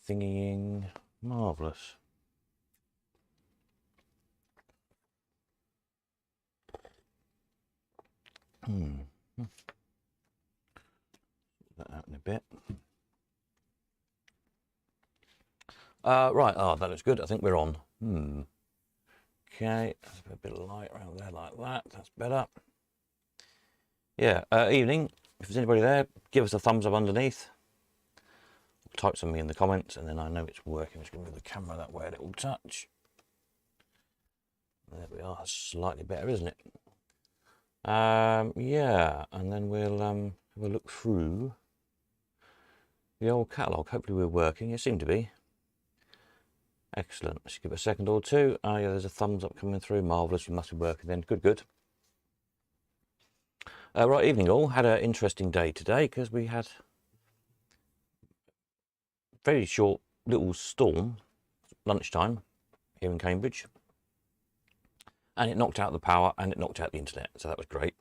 thingying. Marvellous. That out in a bit. Right, that looks good. I think we're on. Okay, let's put a bit of light around there like that. That's better. Yeah, evening. If there's anybody there, give us a thumbs up underneath. Type something in the comments, and then I know it's working. I'm just going to move the camera that way a little touch. There we are. That's slightly better, isn't it? Yeah, and then we'll have a look through the old catalogue. Hopefully we're working. It seemed to be. Excellent. Let's give it a second or two. Oh yeah, there's a thumbs up coming through. Marvellous. You must be working then. Good, good. Right, evening all. Had an interesting day today because we had a very short little storm, lunchtime, here in Cambridge. And it knocked out the power and it knocked out the internet. So that was great.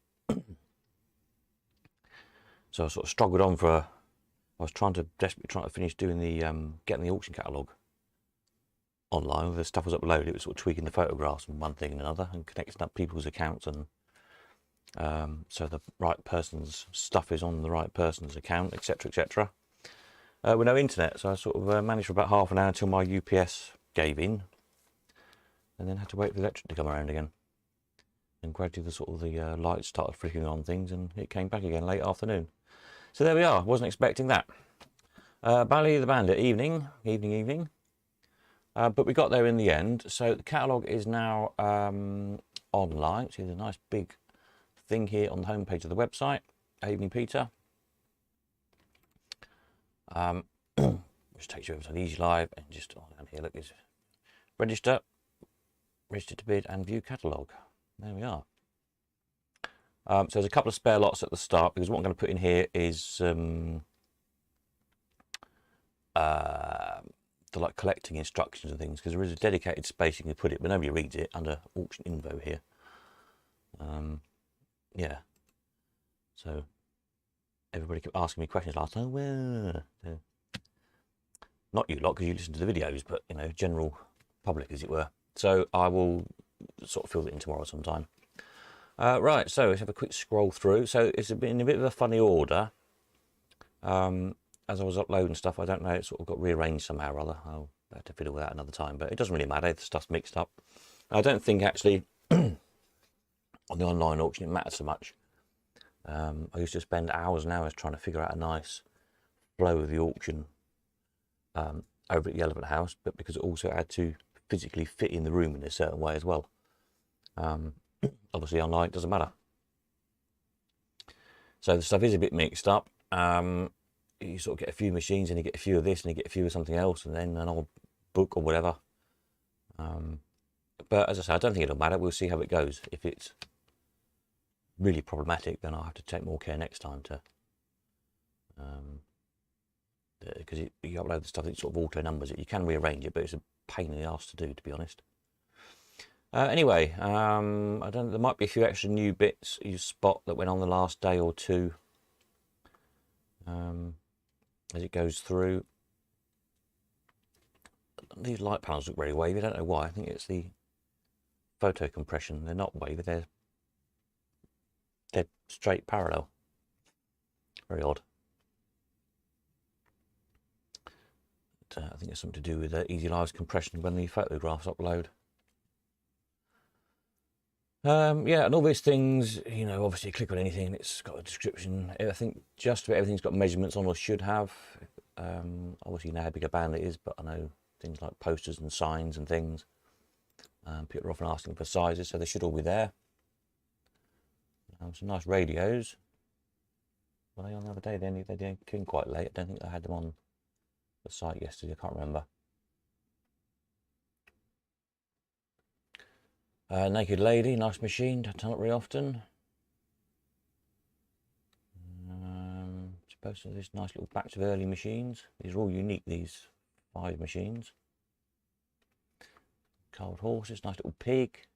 So I sort of struggled on I was desperately trying to finish doing the, getting the auction catalogue online. The stuff was uploaded. It was sort of tweaking the photographs and one thing and another and connecting up people's accounts, and so the right person's stuff is on the right person's account, etc, etc. With no internet, so I sort of managed for about half an hour until my UPS gave in, and then had to wait for the electric to come around again. And gradually the lights started flickering on things, and it came back again late afternoon. So there we are. Wasn't expecting that. Bally the Bandit, evening. But we got there in the end. So the catalogue is now online. See, there's a nice big thing here on the homepage of the website. Evening, Peter. Which takes you over to the Easy Live, and just down here, look, is register to bid and view catalogue. There we are. So there's a couple of spare lots at the start, because what I'm going to put in here is the like collecting instructions and things, because there is a dedicated space you can put it, but nobody reads it, under auction info here. Yeah. So everybody kept asking me questions last time. Well, not you lot, because you listen to the videos, but you know, general public, as it were. So I will sort of fill it in tomorrow sometime. Right, so let's have a quick scroll through. So it's been a bit of a funny order. As I was uploading stuff, I don't know, it sort of got rearranged somehow or other. I'll have to fiddle with that another time, but it doesn't really matter if the stuff's mixed up. I don't think actually on the online auction it matters so much. I used to spend hours and hours trying to figure out a nice flow of the auction over at the Elephant House, but because it also had to physically fit in the room in a certain way as well. Obviously online it doesn't matter. So the stuff is a bit mixed up. You sort of get a few machines and you get a few of this and you get a few of something else, and then an old book or whatever. But as I say, I don't think it'll matter. We'll see how it goes. If it's really problematic, then I'll have to take more care next time to, because you upload the stuff that sort of auto numbers it. You can rearrange it, but it's a pain in the ass to do, to be honest. Anyway, I don't know, there might be a few extra new bits you spot that went on the last day or two as it goes through. These light panels look very wavy. I don't know why. I think it's the photo compression. They're not wavy. They're dead straight parallel. Very odd. But, I think it's something to do with Easy Live's compression when the photographs upload. Yeah, and all these things, you know, obviously you click on anything, it's got a description. I think just about everything's got measurements on, or should have. Obviously you know how big a band it is, but I know things like posters and signs and things. People are often asking for sizes, so they should all be there. Some nice radios. Were they on the other day? They came quite late. I don't think I had them on the site yesterday. I can't remember. Naked Lady, nice machine. Don't turn up very often. Supposed to this nice little batch of early machines. These are all unique, these 5 machines. Cold horses, nice little pig.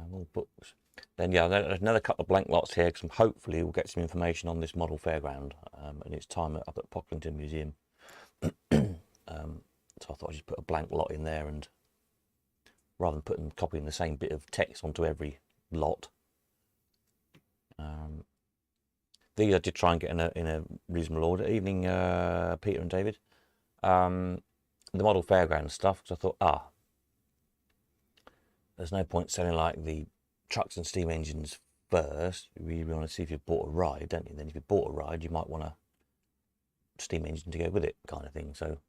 More books. then yeah, there's another couple of blank lots here because hopefully we'll get some information on this model fairground and its time up at Pocklington Museum. So I thought I'd just put a blank lot in there, and rather than copying the same bit of text onto every lot. These I did try and get in a reasonable order. Evening, Peter and David. The model fairground stuff, because I thought, there's no point selling like the trucks and steam engines first. You really want to see if you've bought a ride, don't you? Then if you bought a ride, you might want a steam engine to go with it, kind of thing. So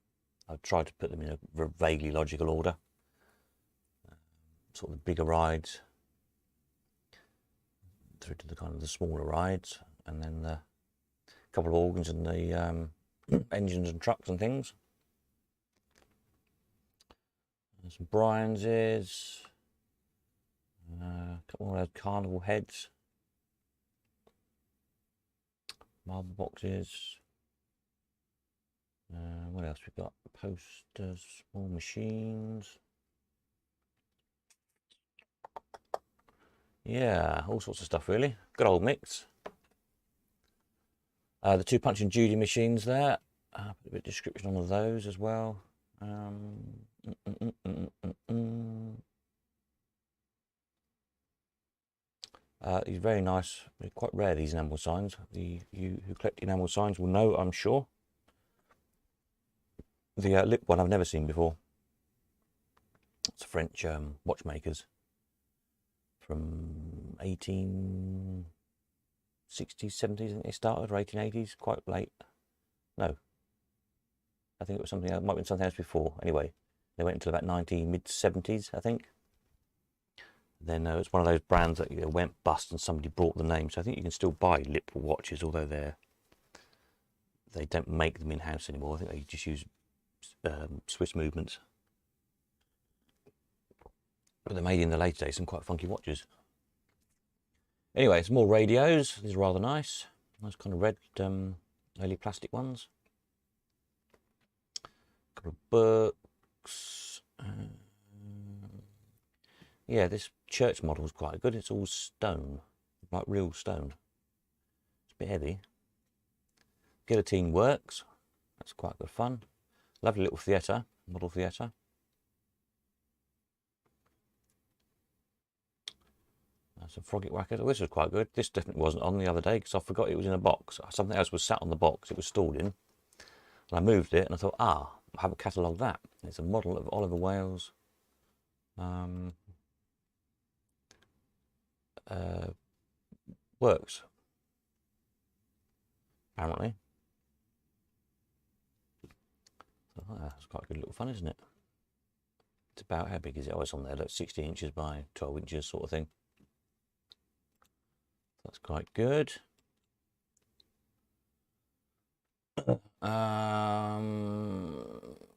I've tried to put them in a vaguely logical order. Sort of the bigger rides through to the kind of the smaller rides, and then the couple of organs and the engines and trucks and things. There's some Brian's, a couple more of those carnival heads, marble boxes. What else we've got? Posters, small machines. Yeah, all sorts of stuff really. Good old mix. The two Punch and Judy machines there. Put a bit of description on those as well. These very nice. They're quite rare, these enamel signs. You who collect enamel signs will know, I'm sure. The lip one I've never seen before. It's French watchmakers from 1860s, 70s, I think they started, or 1880s, quite late. No, I think it was something else, might have been something else before. Anyway, they went until about mid-70s, I think. Then it's one of those brands that went bust and somebody brought the name. So I think you can still buy lip watches, although they don't make them in-house anymore. I think they just use Swiss movements. But they're made in the later days, some quite funky watches. Anyway, some more radios. These are rather nice. Nice kind of red, early plastic ones. A couple of books. Yeah, this church model is quite good. It's all stone, like real stone. It's a bit heavy. Guillotine works. That's quite good fun. Lovely little theatre, model theatre. Some Frogget Whackers. Oh, this was quite good. This definitely wasn't on the other day because I forgot it was in a box. Something else was sat on the box it was stored in. And I moved it and I thought, I haven't catalogued that. It's a model of Oliver Wales. Works. Apparently. So, that's quite a good little fun, isn't it? It's about, how big is it? Oh, it's on there, like 16 inches by 12 inches sort of thing. That's quite good.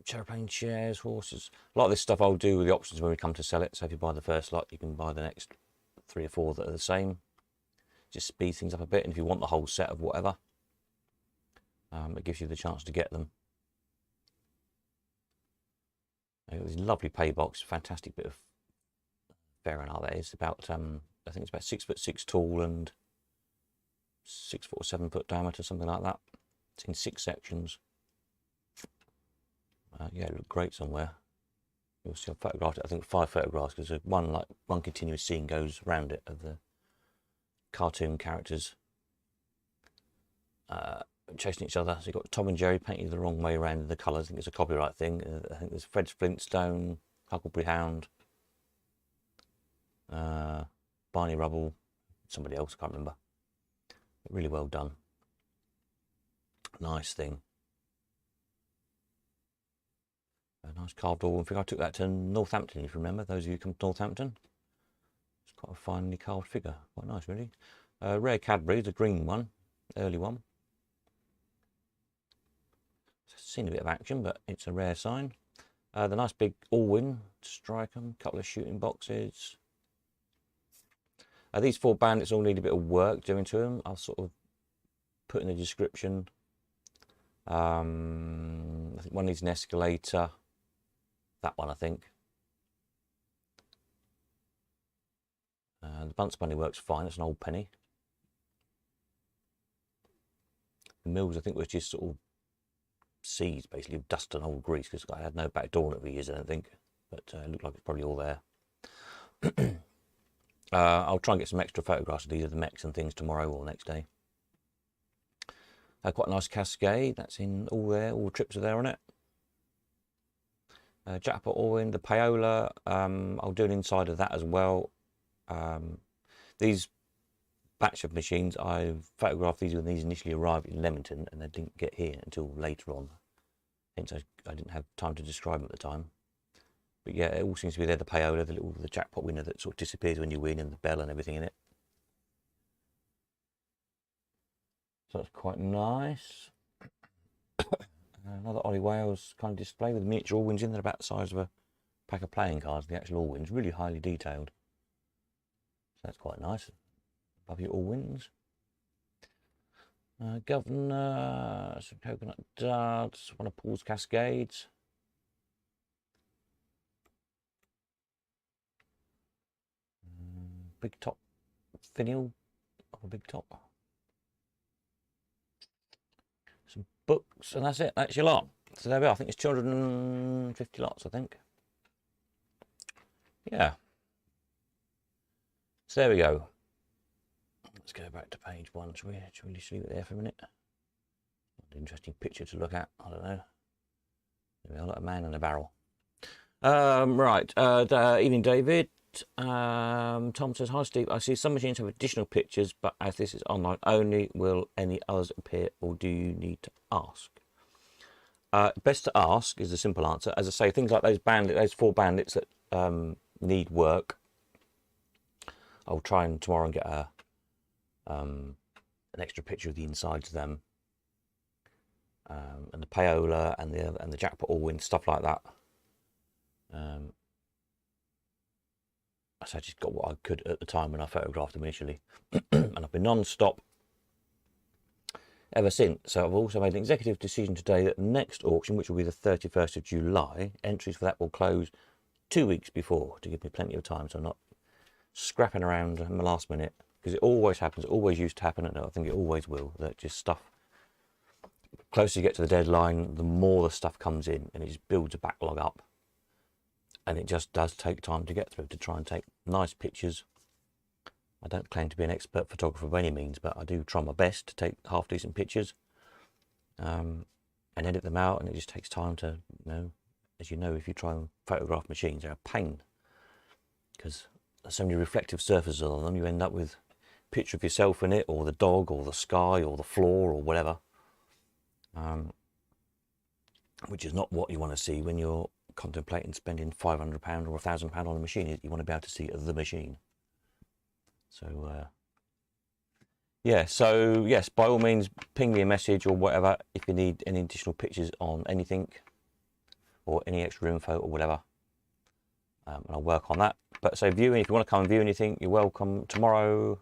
Chairplane chairs, horses. A lot of this stuff I'll do with the options when we come to sell it. So if you buy the first lot, you can buy the next 3 or 4 that are the same. Just speed things up a bit. And if you want the whole set of whatever, it gives you the chance to get them. This lovely pay box, fantastic bit of fairing art that is. About I think it's about 6'6" tall and 6 foot or 7 foot diameter, something like that. It's in 6 sections. Yeah, it looked great somewhere. You'll see I've photographed it. I think 5 photographs because one continuous scene goes around it of the cartoon characters chasing each other. So you've got Tom and Jerry painted the wrong way around in the colours. I think it's a copyright thing. I think there's Fred Flintstone, Huckleberry Hound, Barney Rubble, somebody else, I can't remember. Really well done. Nice thing. A nice carved organ figure. I took that to Northampton, if you remember. Those of you who come to Northampton. It's quite a finely carved figure. Quite nice, really. Rare Cadbury, the green one, early one. Seen a bit of action, but it's a rare sign. The nice big Allwyn Strike-'em, couple of shooting boxes. These 4 bandits all need a bit of work doing to them. I'll sort of put in the description. I think one needs an escalator. That one, I think. The Bunsen bunny works fine. It's an old penny. The mills, I think, was just sort of seized, basically, with dust and old grease, because I had no back door in it for years, I don't think. But it looked like it's probably all there. I'll try and get some extra photographs of these of the mechs and things tomorrow or next day. Quite a nice Cascade. That's in all there. All the trips are there on it. Jackpot Orwin, the Paola. I'll do an inside of that as well. These batch of machines, I photographed these when these initially arrived in Leamington, and they didn't get here until later on. Hence, I didn't have time to describe them at the time. But yeah, it all seems to be there. The Paola, the jackpot winner that sort of disappears when you win, and the bell and everything in it. So that's quite nice. Another Ollie Wales kind of display with miniature Allwins in there, about the size of a pack of playing cards. The actual Allwins, really highly detailed. So that's quite nice. Above your Allwins. Governor, some coconut duds, one of Paul's Cascades. Big top finial of a big top. Some books, and that's it. That's your lot. So there we are. I think it's 250 lots, I think. Yeah. So there we go. Let's go back to page 1. Shall we just leave it there for a minute? An interesting picture to look at. I don't know. There we are, like a man in a barrel. Right. Evening, David. Tom says, hi Steve, I see some machines have additional pictures, but as this is online only, will any others appear, or do you need to ask? Best to ask is the simple answer. As I say, things like those 4 bandits that need work, I'll try and tomorrow and get an extra picture of the insides of them, and the Paola and the Jackpot Allwin, stuff like that. So I just got what I could at the time when I photographed them initially, and I've been non-stop ever since. So I've also made an executive decision today that the next auction, which will be the 31st of July, entries for that will close 2 weeks before, to give me plenty of time, so I'm not scrapping around in the last minute, because it always happens. It always used to happen, and I think it always will, that just stuff, the closer you get to the deadline, the more the stuff comes in, and it just builds a backlog up. And it just does take time to get through, to try and take nice pictures. I don't claim to be an expert photographer by any means, but I do try my best to take half decent pictures and edit them out. And it just takes time to, as you know, if you try and photograph machines, they're a pain, because there's so many reflective surfaces on them. You end up with a picture of yourself in it, or the dog, or the sky, or the floor, or whatever, which is not what you want to see when you're contemplating spending £500 or £1,000 on a machine. You want to be able to see the machine. So yeah, so yes, by all means ping me a message or whatever if you need any additional pictures on anything or any extra info or whatever, and I'll work on that. But so viewing, if you want to come and view anything, you're welcome. Tomorrow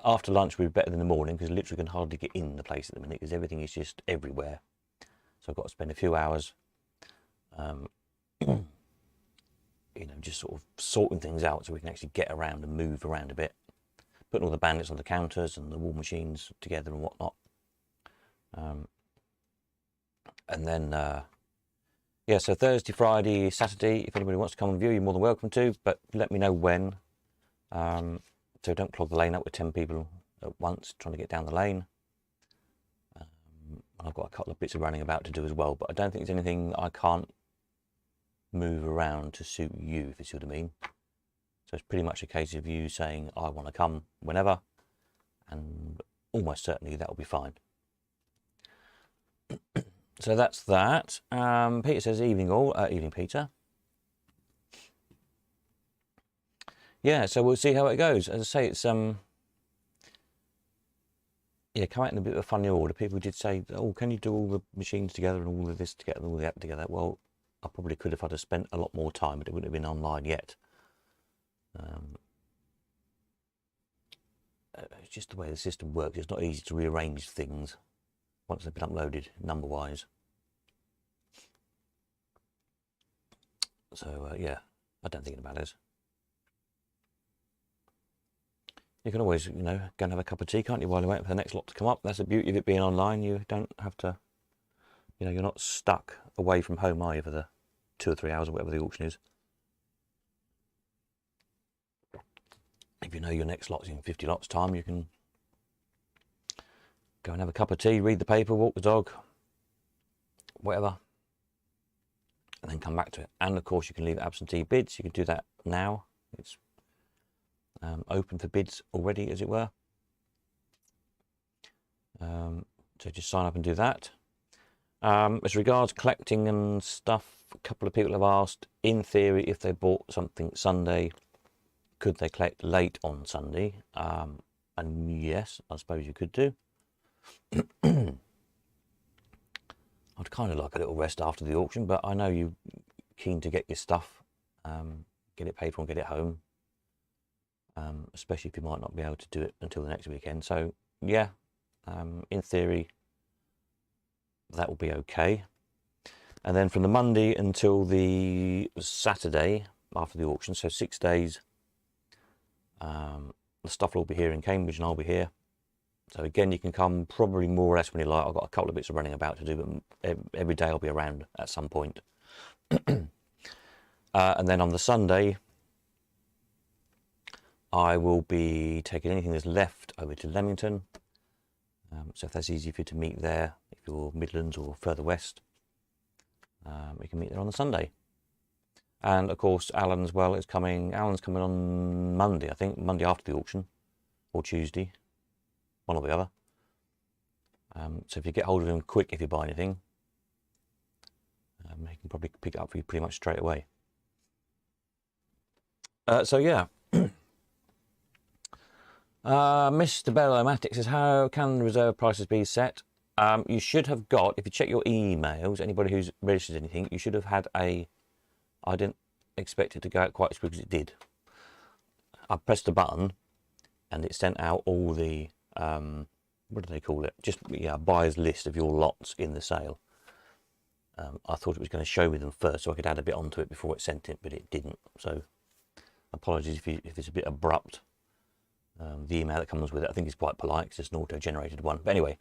after lunch will be better than the morning, because literally can hardly get in the place at the minute, because everything is just everywhere. So I've got to spend a few hours just sort of sorting things out so we can actually get around and move around a bit, putting all the bandits on the counters and the wall machines together and whatnot, and then yeah, so Thursday, Friday, Saturday, if anybody wants to come and view, you're more than welcome to, but let me know when, so don't clog the lane up with 10 people at once trying to get down the lane. I've got a couple of bits of running about to do as well, but I don't think there's anything I can't move around to suit you, if you see what I mean. So it's pretty much a case of you saying, I want to come whenever, and almost certainly that will be fine. So that's that. Peter says, evening all. Evening, Peter. Yeah, so we'll see how it goes. As I say, it's yeah, come out in a bit of a funny order. People did say, oh, can you do all the machines together and all of this together and all that together? Well, I probably could have had to spend a lot more time, but it wouldn't have been online yet. It's just the way the system works. It's not easy to rearrange things once they've been uploaded number-wise. So, yeah, I don't think it matters. You can always, you know, go and have a cup of tea, can't you, while you're waiting for the next lot to come up. That's the beauty of it being online. You don't have to, you know, you're not stuck away from home, are you, for the 2 or 3 hours or whatever the auction is. If you know your next lot's in 50 lots time, you can go and have a cup of tea, read the paper, walk the dog, whatever, and then come back to it. And of course you can leave absentee bids. You can do that now. It's open for bids already, as it were. So just sign up and do that. As regards collecting and stuff, a couple of people have asked, in theory, if they bought something Sunday, could they collect late on Sunday? And yes, I suppose you could do. I'd kind of like a little rest after the auction, but I know you're keen to get your stuff, get it paid for and get it home, especially if you might not be able to do it until the next weekend. So yeah, in theory, that will be okay. And then from the Monday until the Saturday after the auction, so 6 days, the stuff will all be here in Cambridge and I'll be here. So again, you can come probably more or less when you like. I've got a couple of bits of running about to do, but every day I'll be around at some point. And then on the Sunday, I will be taking anything that's left over to Leamington. So if that's easy for you to meet there, if you're Midlands or further west, we can meet there on the Sunday. And of course, Alan as well is coming. Alan's coming on Monday, I think, Monday after the auction, or Tuesday, one or the other. So if you get hold of him quick, if you buy anything, he can probably pick it up for you pretty much straight away. So yeah. Mr. Bellomatic says, how can the reserve prices be set? You should have got, if you check your emails, anybody who's registered anything, you should have had a, I didn't expect it to go out quite as quick as it did. I pressed a button and it sent out all the, what do they call it? Just, yeah, buyer's list of your lots in the sale. I thought it was going to show me them first so I could add a bit onto it before it sent it, but it didn't. So apologies if it's a bit abrupt. The email that comes with it, I think, is quite polite because it's an auto-generated one. But anyway,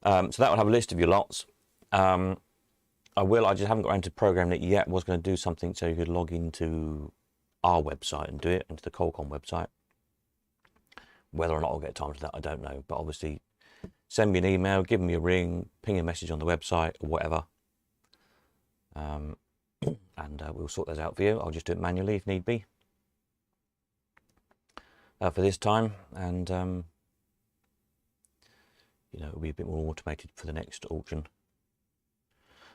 so that will have a list of your lots. I just haven't got around to programming it yet. I was going to do something so you could log into our website and do it, into the Colcon website. Whether or not I'll get time to that, I don't know. But obviously, send me an email, give me a ring, ping a message on the website or whatever. And we'll sort those out for you. I'll just do it manually if need be. For this time, and you know, it'll be a bit more automated for the next auction.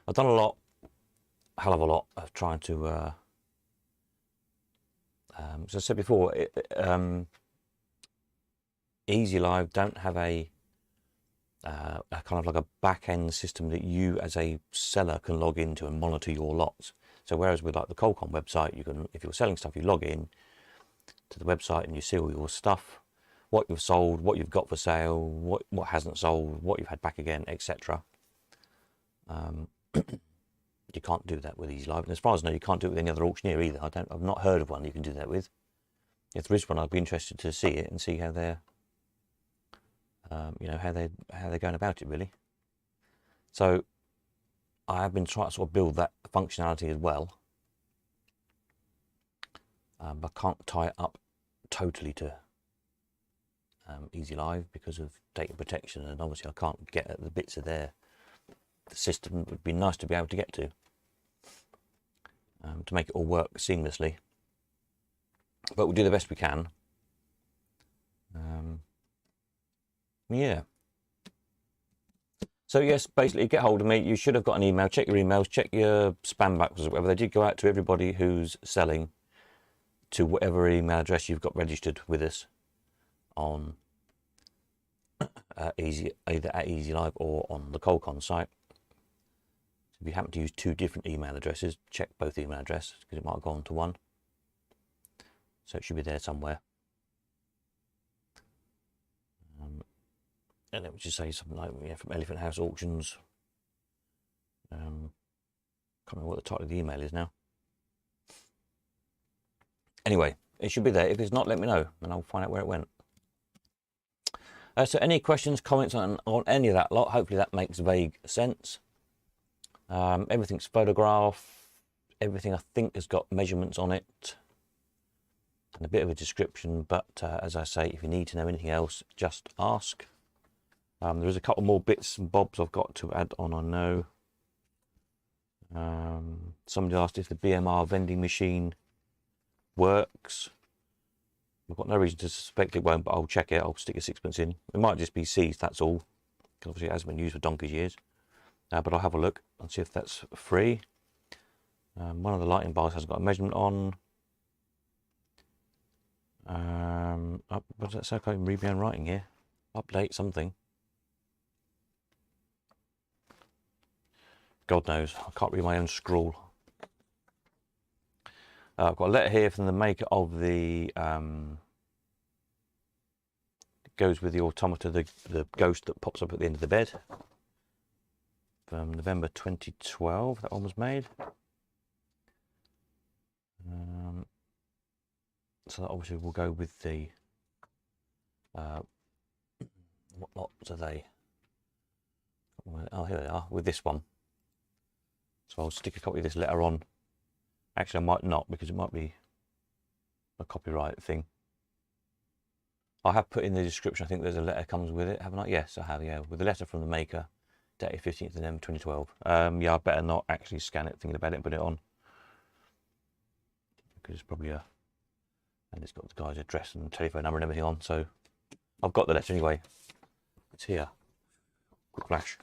I've done a hell of a lot of trying to, as I said before, Easy Live don't have a kind of like a back-end system that you as a seller can log into and monitor your lots. So whereas with like the Colcon website, you can, if you're selling stuff, you log in to the website and you see all your stuff, what you've sold, what you've got for sale, what hasn't sold, what you've had back again, etc. You can't do that with Easy Live, and as far as I know, you can't do it with any other auctioneer either. I've not heard of one you can do that with. If there is one, I'd be interested to see it and see how they're, you know, how they're going about it really. So I have been trying to sort of build that functionality as well. I can't tie it up totally to Easy Live because of data protection, and obviously I can't get at the bits of the system that would be nice to be able to get to make it all work seamlessly. But we'll do the best we can. Yeah. So yes, basically get hold of me. You should have got an email. Check your emails, check your spam boxes or whatever. They did go out to everybody who's selling, to whatever email address you've got registered with us on either at Easy Live or on the Colcon site. So if you happen to use two different email addresses, check both email addresses because it might have gone to one. So it should be there somewhere. And it would just say something like, yeah, from Elephant House Auctions. Can't remember what the title of the email is now. Anyway, it should be there. If it's not, let me know and I'll find out where it went. So any questions, comments on any of that lot? Hopefully that makes vague sense. Everything's photograph. Everything I think has got measurements on it and a bit of a description, but as I say, if you need to know anything else, just ask. There is a couple more bits and bobs I've got to add on, I know. Somebody asked if the BMR vending machine works. I've got no reason to suspect it won't, but I'll check it. I'll stick a sixpence in. It might just be seized, that's all. Because obviously it hasn't been used for donkey's years. But I'll have a look and see if that's free. One of the lighting bars hasn't got a measurement on. What does that say? I can't even read my own writing here. Update something. God knows, I can't read my own scrawl. I've got a letter here from the maker of the goes with the automata, the ghost that pops up at the end of the bed, from November 2012. That one was made. So that obviously will go with the what lots are they? Oh, here they are with this one. So I'll stick a copy of this letter on. Actually, I might not, because it might be a copyright thing. I have put in the description, I think there's a letter comes with it, haven't I? Yes, I have, yeah, with a letter from the maker, dated 15th of November 2012. Yeah, I better not actually scan it, thinking about it, and put it on. Because it's probably a... And it's got the guy's address and telephone number and everything on, so... I've got the letter anyway. It's here. Quick flash.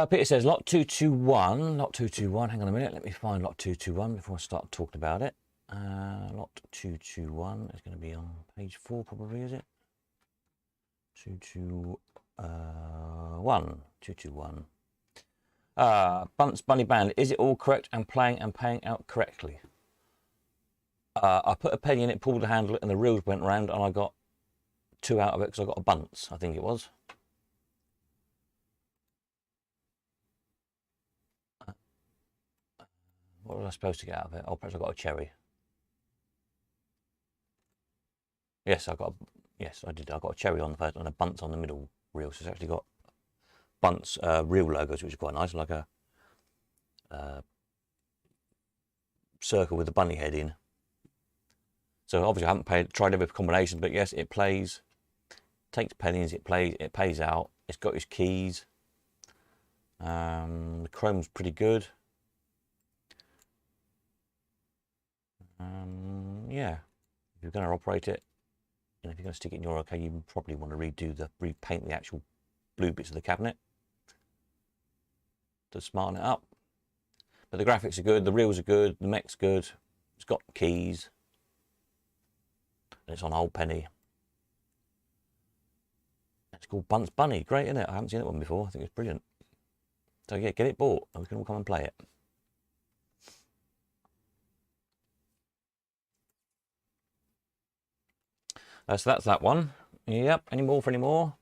Peter says, lot 221, lot 221, hang on a minute, let me find lot 221 before I start talking about it. Lot 221 is going to be on page 4 probably, is it? 221. Bunce Bunny Band, is it all correct and playing and paying out correctly? I put a penny in it, pulled the handle, and the reels went round, and I got 2 out of it because I got a bunce, I think it was. What was I supposed to get out of it? Oh, perhaps I got a cherry. Yes, yes, I did. I got a cherry on the first, and a bunce on the middle reel. So it's actually got bunce reel logos, which is quite nice, like a circle with a bunny head in. So obviously I haven't tried every combination, but yes, it plays, takes pennies, it pays out. It's got its keys. The chrome's pretty good. Yeah, if you're going to operate it, and if you're going to stick it in your OK, you probably want to repaint the actual blue bits of the cabinet to smarten it up. But the graphics are good, the reels are good, the mech's good, it's got keys, and it's on old penny. It's called Bunce Bunny, great, isn't it? I haven't seen that one before, I think it's brilliant. So yeah, get it bought, and we can all come and play it. So that's that one. Yep, any more for any more?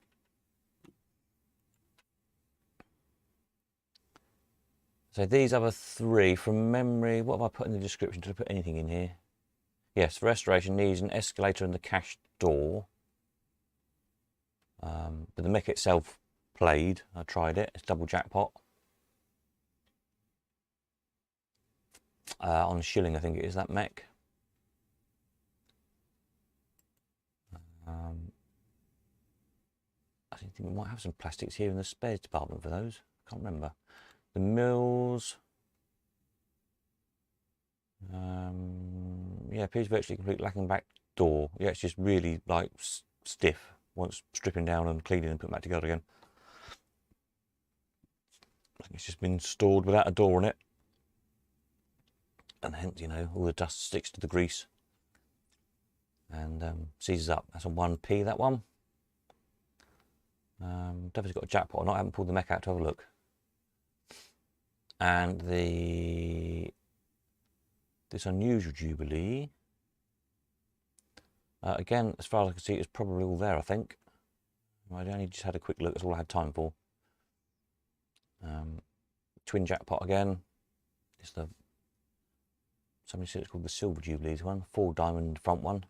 So these other 3, from memory, what have I put in the description? Did I put anything in here? Yes, restoration needs an escalator and the cash door. But the mech itself played. I tried it. It's double jackpot. On shilling, I think it is, that mech. I think we might have some plastics here in the spares department for those. Can't remember. The mills. Yeah, appears virtually complete, lacking back door. Yeah, it's just really like stiff. Once stripping down and cleaning and putting back together again. I think it's just been stored without a door on it. And hence, you know, all the dust sticks to the grease. And seizes up. That's on 1p, that one. Definitely got a jackpot or not. I haven't pulled the mech out to have a look. And this unusual Jubilee. Again, as far as I can see, it's probably all there, I think. I only just had a quick look. That's all I had time for. Twin jackpot again. It's somebody said it's called the Silver Jubilees one. 4 diamond front one.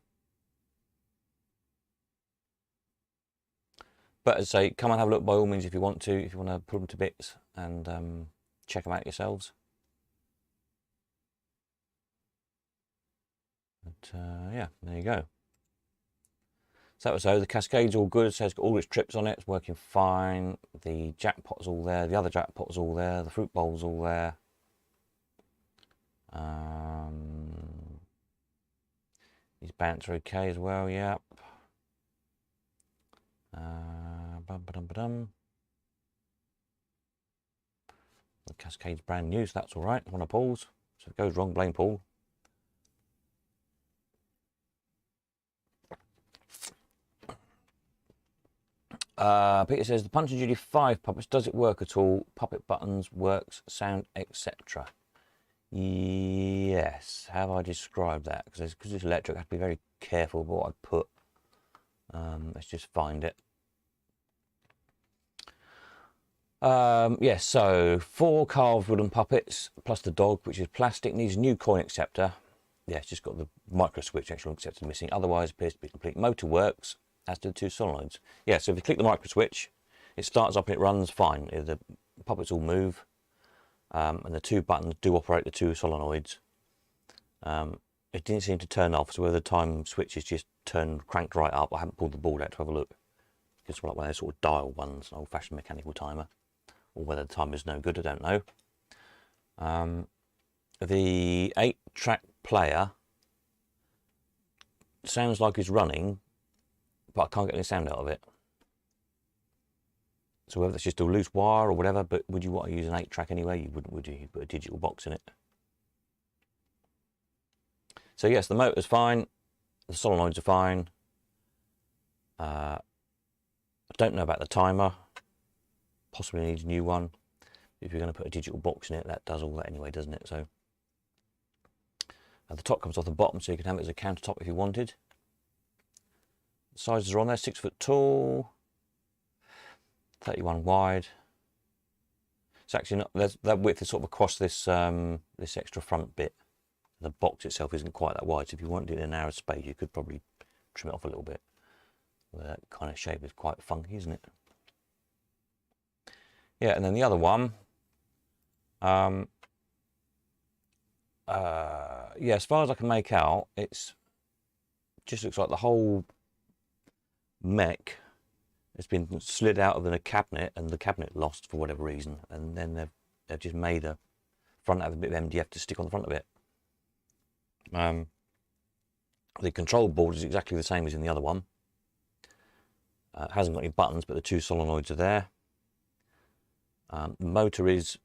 But as I say, come and have a look by all means if you want to put them to bits and check them out yourselves. But yeah, there you go. So the Cascade's all good. It says it's got all its trips on it. It's working fine. The jackpot's all there. The other jackpot's all there. The fruit bowl's all there. These bounce are okay as well. Yep. The Cascade's brand new, so that's all right. One of Paul's. So if it goes wrong, blame Paul. Peter says, the Punch and Judy 5 puppets, does it work at all? Puppet buttons, works, sound, etc. Yes. How have I described that? Because it's electric, I have to be very careful about what I put. Let's just find it. Yes, so 4 carved wooden puppets, plus the dog, which is plastic, needs a new coin acceptor. Yeah, it's just got the micro switch, actual acceptor missing. Otherwise, appears to be complete. Motor works, as do the 2 solenoids. Yeah, so if you click the micro switch, it starts up and it runs fine. The puppets all move, and the 2 buttons do operate the 2 solenoids. It didn't seem to turn off, so whether the time switch is just cranked right up. I haven't pulled the board out to have a look. It's like one of those sort of dial ones, an old-fashioned mechanical timer. Or whether the timer's no good, I don't know. The 8-track player sounds like it's running, but I can't get any sound out of it. So whether that's just a loose wire or whatever, but would you want to use an 8-track anyway? You wouldn't, would you? You put a digital box in it. So yes, the motor's fine, the solenoids are fine. I don't know about the timer. Possibly needs a new one. If you're going to put a digital box in it, that does all that anyway, doesn't it? So the top comes off the bottom, so you can have it as a countertop if you wanted. The sizes are on there: 6 foot tall, 31 wide. It's actually not, that width is sort of across this this extra front bit. The box itself isn't quite that wide, so if you wanted it in a narrow space, you could probably trim it off a little bit. Well, that kind of shape is quite funky, isn't it? Yeah, and then the other one, yeah, as far as I can make out, it's just looks like the whole mech has been slid out of the cabinet, and the cabinet lost for whatever reason, and then they've just made a front out of a bit of MDF to stick on the front of it. The control board is exactly the same as in the other one. It hasn't got any buttons, but the 2 solenoids are there. The motor is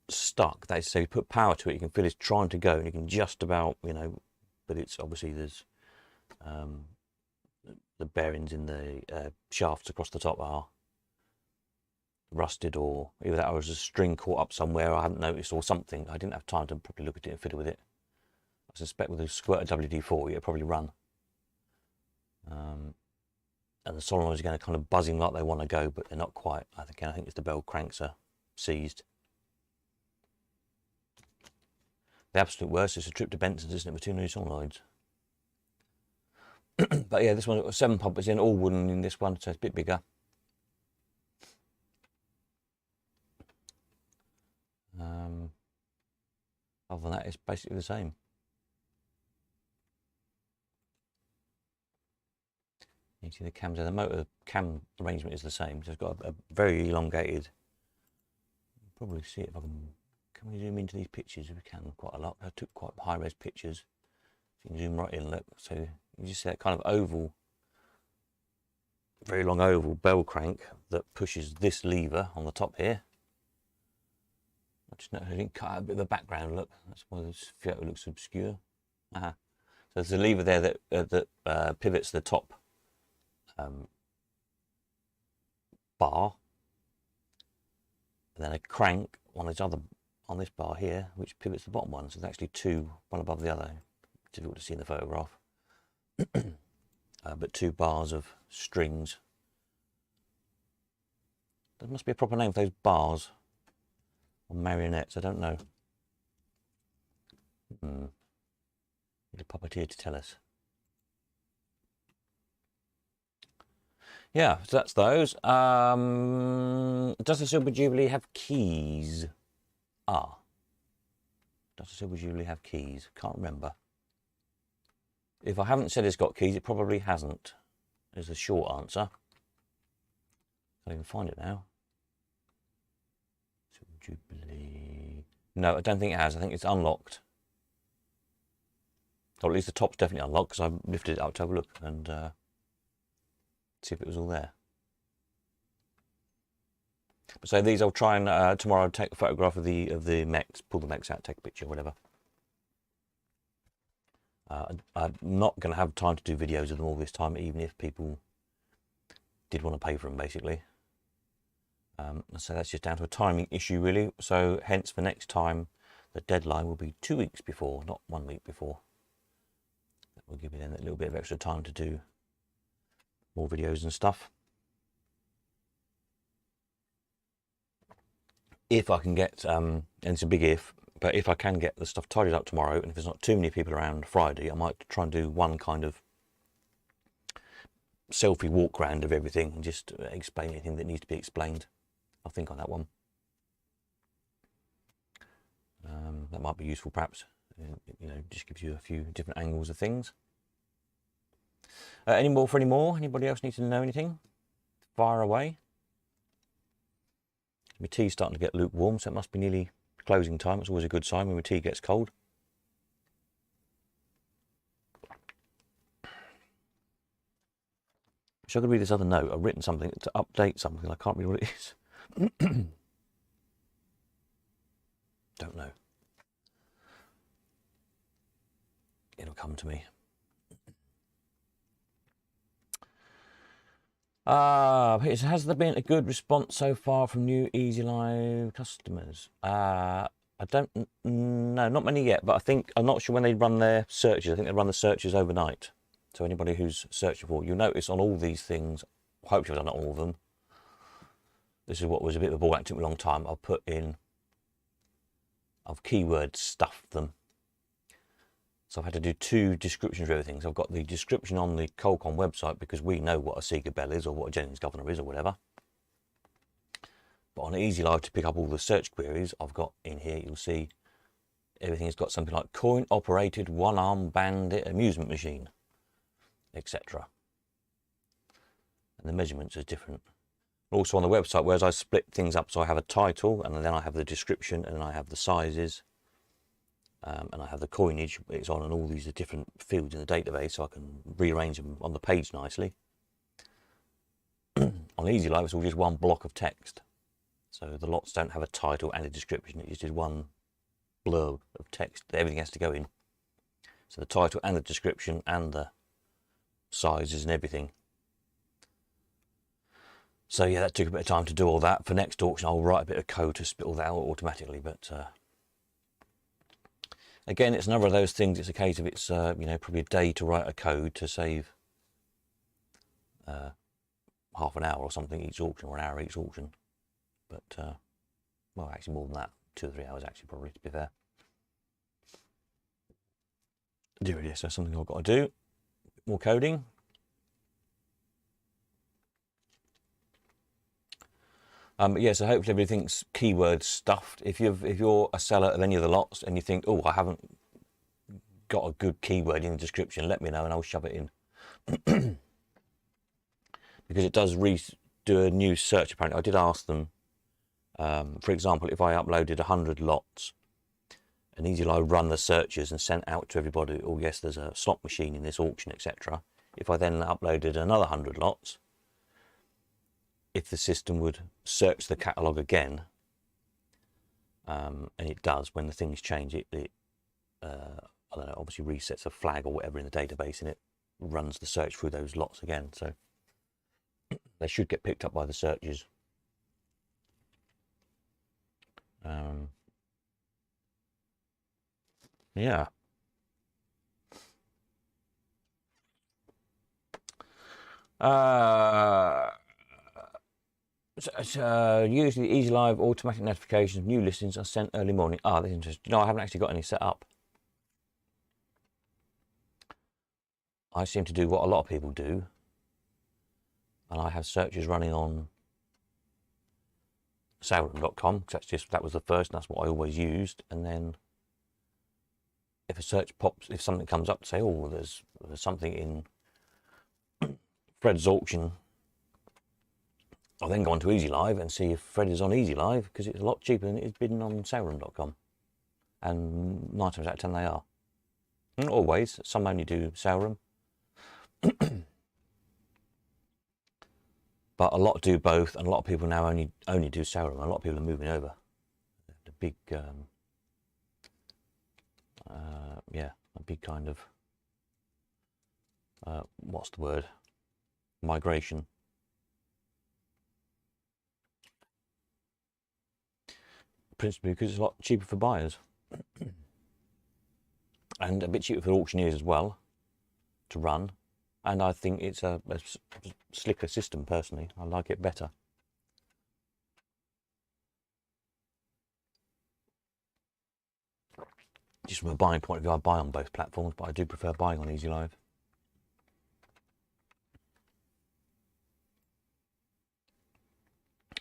stuck. That is to say, you put power to it, you can feel it's trying to go, and you can just about, you know, but it's obviously there's the bearings in the shafts across the top are rusted, or either that or there's a string caught up somewhere I hadn't noticed, or something. I didn't have time to properly look at it and fiddle with it. I suspect with a squirter WD-40 it'll probably run. And the solenoids are going to kind of buzzing like they want to go, but they're not quite. I think it's the bell cranks are seized. The absolute worst is a trip to Benson's, isn't it, with 2 new solenoids. But yeah, this one's got 7 puppets in, all wooden in this one, so it's a bit bigger. Other than that, it's basically the same. You see the cams there. The motor cam arrangement is the same. So it's got a very elongated. Probably see it if I can. Can we zoom into these pictures? If we can, quite a lot. I took quite high-res pictures. So you can zoom right in. Look, so you just see that kind of oval, very long oval bell crank that pushes this lever on the top here. I just noticed I didn't cut out a bit of a background. Look, that's why this photo looks obscure. So there's a lever there that pivots the top bar, and then a crank on this bar here, which pivots the bottom one. So there's actually 2, one above the other. Difficult to see in the photograph, but 2 bars of strings. There must be a proper name for those bars, or marionettes. I don't know. Need a puppeteer to tell us. yeah, so that's those. Does the Silver Jubilee have keys? Ah, does the Silver Jubilee have keys? Can't remember. If I haven't said it's got keys, it probably hasn't, is the short answer. Can't even find it now. Silver Jubilee. No, I don't think it has. I think it's unlocked. Or at least the top's definitely unlocked, because I lifted it up to have a look and see if it was all there. So these I'll try and tomorrow I'll take a photograph of the mechs, pull the mechs out, take a picture, whatever. I'm not going to have time to do videos of them all this time, even if people did want to pay for them, basically. So that's just down to a timing issue, really. So hence, for next time, the deadline will be 2 weeks before, not 1 week before. That will give me then a little bit of extra time to do more videos and stuff. If I can get, and it's a big if, but if I can get the stuff tidied up tomorrow, and if there's not too many people around Friday, I might try and do one kind of selfie walk around of everything and just explain anything that needs to be explained. I'll think on that one. That might be useful, perhaps. You know, just gives you a few different angles of things. Any more for any more? Anybody else need to know anything? Fire away. My tea's starting to get lukewarm, so it must be nearly closing time. It's always a good sign when my tea gets cold. So I could read this other note. I've written something to update something. I can't read what it is. Don't know. It'll come to me. Has there been a good response so far from new Easy Live customers? I don't know, not many yet, but I'm not sure when they run their searches. I think they run the searches overnight. So anybody who's searching for, you'll notice on all these things, hopefully I've done all of them. This is what was a bit of a ball ache, took me a long time. I've keyword stuffed them. So I've had to do 2 descriptions for everything. So I've got the description on the Colcon website because we know what a Seeger Bell is or what a Jennings Governor is or whatever. But on Easy Live to pick up all the search queries, I've got in here, you'll see everything's got something like coin operated one-arm bandit amusement machine, etc. And the measurements are different. Also on the website, whereas I split things up, so I have a title and then I have the description and then I have the sizes. And I have the coinage it's on, and all these are different fields in the database, so I can rearrange them on the page nicely. On Easy Live, it's all just one block of text, so the lots don't have a title and a description. It's just one blurb of text that everything has to go in. So the title and the description and the sizes and everything. So yeah, that took a bit of time to do all that. For next auction, I'll write a bit of code to spit all that out automatically, but again, it's another of those things. It's a case of it's you know, probably a day to write a code to save half an hour or something each auction, or an hour each auction. But well, actually more than that, 2 or 3 hours actually, probably, to be fair. There it is. So something I've got to do. More coding. Yeah, so hopefully everything's keyword stuffed. If you're a seller of any of the lots and you think, oh, I haven't got a good keyword in the description, let me know and I'll shove it in. Because it does do a new search, apparently. I did ask them, for example, if I uploaded 100 lots, and Easy Live run the searches and sent out to everybody, oh yes, there's a slot machine in this auction, etc. If I then uploaded another 100 lots, if the system would search the catalogue again, and it does when the things change, it I don't know, obviously resets a flag or whatever in the database, and it runs the search through those lots again. So they should get picked up by the searches. Yeah. Usually Easy Live automatic notifications of new listings are sent early morning. Ah, that's interesting. No, I haven't actually got any set up. I seem to do what a lot of people do. and I have searches running on saleroom.com, because that was the first, and that's what I always used. And then if a search pops, if something comes up to say, oh, there's something in Fred's auction, I'll then go on to Easy Live and see if Fred is on Easy Live, because it's a lot cheaper than it is bidding on saleroom.com. And 9 times out of 10 they are. Not always, some only do saleroom. But a lot do both, and a lot of people now only do saleroom. A lot of people are moving over. The big, yeah, a big kind of, what's the word? Migration. Principally because it's a lot cheaper for buyers. And a bit cheaper for auctioneers as well to run. And I think it's a slicker system, personally. I like it better. Just from a buying point of view, I buy on both platforms, but I do prefer buying on Easy Live.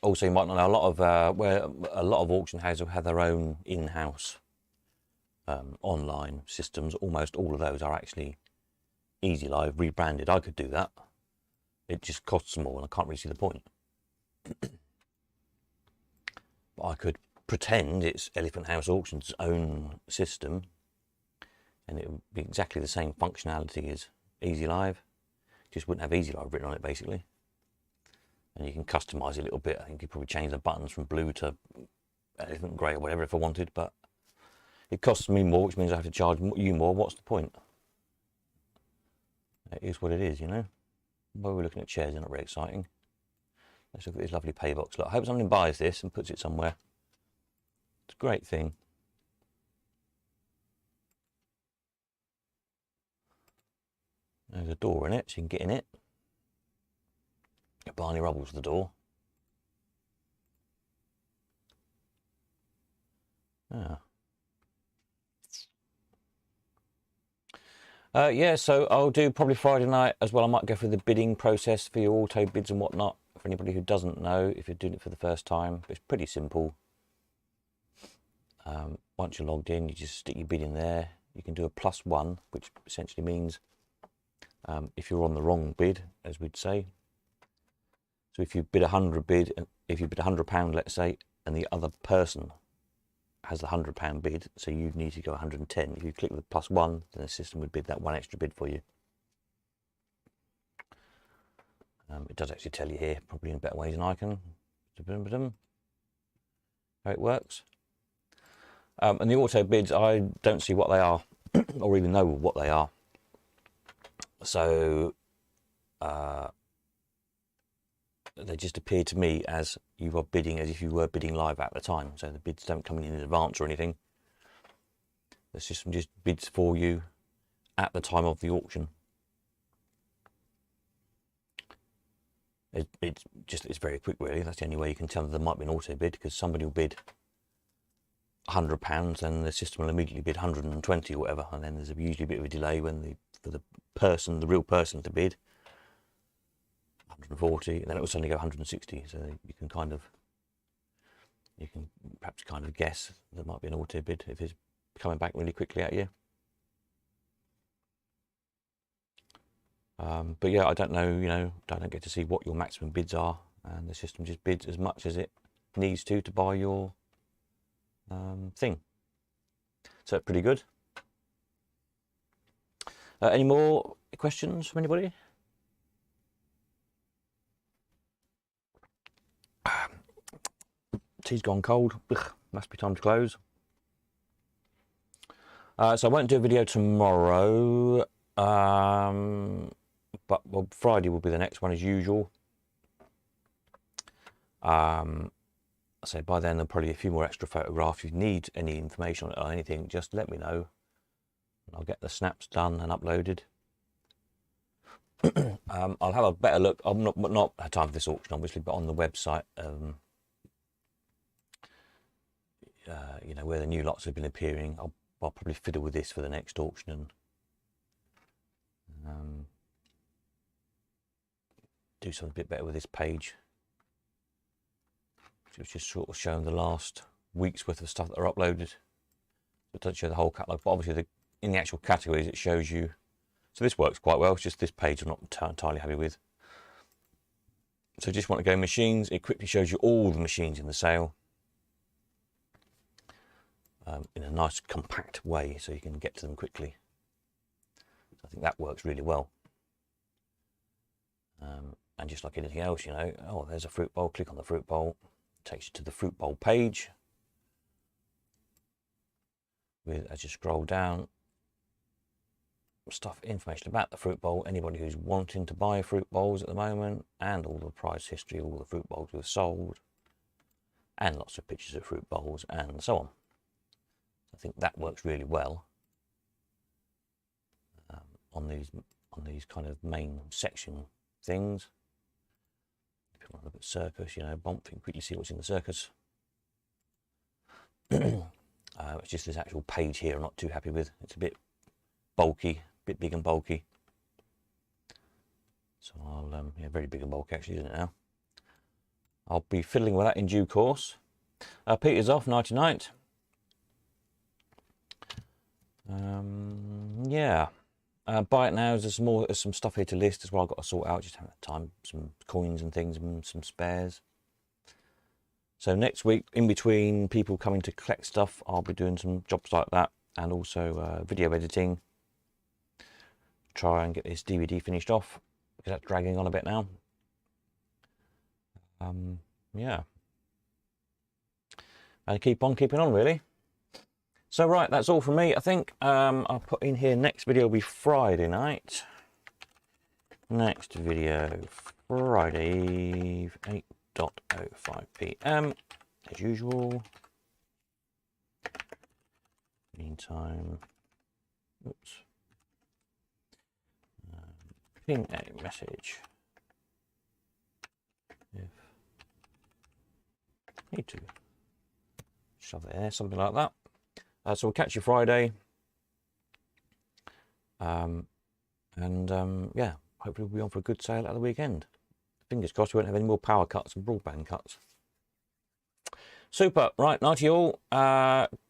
Also, you might not know, a lot of where a lot of auction houses have their own in-house online systems. Almost all of those are actually Easy Live rebranded. I could do that. It just costs more, and I can't really see the point. But I could pretend it's Elephant House Auction's own system, and it would be exactly the same functionality as Easy Live. Just wouldn't have Easy Live written on it, basically. And you can customize it a little bit. I think you probably change the buttons from blue to elephant grey or whatever if I wanted, but it costs me more, which means I have to charge you more. What's the point? It is what it is, you know. While we're looking at chairs, they're not very exciting. Let's look at this lovely pay box. Look, I hope someone buys this and puts it somewhere. It's a great thing. There's a door in it, so you can get in it. Barney Rubble's the door. Yeah, so I'll do probably Friday night as well. I might go through the bidding process for your auto bids and whatnot. For anybody who doesn't know, if you're doing it for the first time, it's pretty simple. Once you're logged in, you just stick your bid in there. You can do a +1, which essentially means if you're on the wrong bid, as we'd say. So if you bid if you bid £100, let's say, and the other person has the £100 bid, so you need to go 110. If you click the +1, then the system would bid that one extra bid for you. It does actually tell you here, probably in better ways than I can, how it works. And the auto bids, I don't see what they are, or even know what they are. So they just appear to me as you are bidding as if you were bidding live at the time. So the bids don't come in advance or anything. The system just bids for you at the time of the auction. It's very quick, really. That's the only way you can tell that there might be an auto bid, because somebody will bid £100 and the system will immediately bid 120 or whatever, and then there's usually a bit of a delay when for the real person to bid 140, and then it will suddenly go 160. So you can perhaps kind of guess there might be an auto bid if it's coming back really quickly at you. But yeah, I don't know, I don't get to see what your maximum bids are, and the system just bids as much as it needs to buy your thing. So it's pretty good. Any more questions from anybody? Tea's gone cold. Ugh, must be time to close. So I won't do a video tomorrow, but Friday will be the next one as usual. So by then there'll probably be a few more extra photographs. If you need any information on it or anything, just let me know. I'll get the snaps done and uploaded. I'll have a better look. I'm not had time for this auction, obviously, but on the website, where the new lots have been appearing, I'll probably fiddle with this for the next auction. And do something a bit better with this page. It was just sort of showing the last week's worth of stuff that are uploaded. It doesn't show the whole catalogue, but obviously in the actual categories it shows you. So this works quite well. It's just this page I'm not entirely happy with. So just want to go machines. It quickly shows you all the machines in the sale in a nice compact way, so you can get to them quickly. So I think that works really well. And just like anything else, you know, oh, there's a fruit bowl. Click on the fruit bowl. Takes you to the fruit bowl page. With, as you scroll down, stuff, information about the fruit bowl, anybody who's wanting to buy fruit bowls at the moment, and all the price history, all the fruit bowls we've sold, and lots of pictures of fruit bowls, and so on. I think that works really well on these kind of main section things. If you want to look at circus, you know, bump, you can quickly see what's in the circus. It's just this actual page here I'm not too happy with. It's a bit bulky, a bit big and bulky. So I'll, yeah, very big and bulky actually, isn't it now? I'll be fiddling with that in due course. Peter's off, nighty night. Yeah. Buy it now. There's some stuff here to list as well. I've got to sort out, just haven't had time. Some coins and things and some spares. So next week, in between people coming to collect stuff, I'll be doing some jobs like that, and also video editing. Try and get this DVD finished off, because that's dragging on a bit now. Yeah. And keep on keeping on, really. So right, that's all from me, I think. I'll put in here, next video will be Friday night. Next video, Friday, 8:05 p.m. as usual. Meantime, oops. Ping a message if need to. Shove it there, something like that. So we'll catch you Friday. Yeah, hopefully we'll be on for a good sale at the weekend. Fingers crossed we won't have any more power cuts and broadband cuts. Super. Right, night to you all.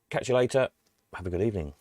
Catch you later. Have a good evening.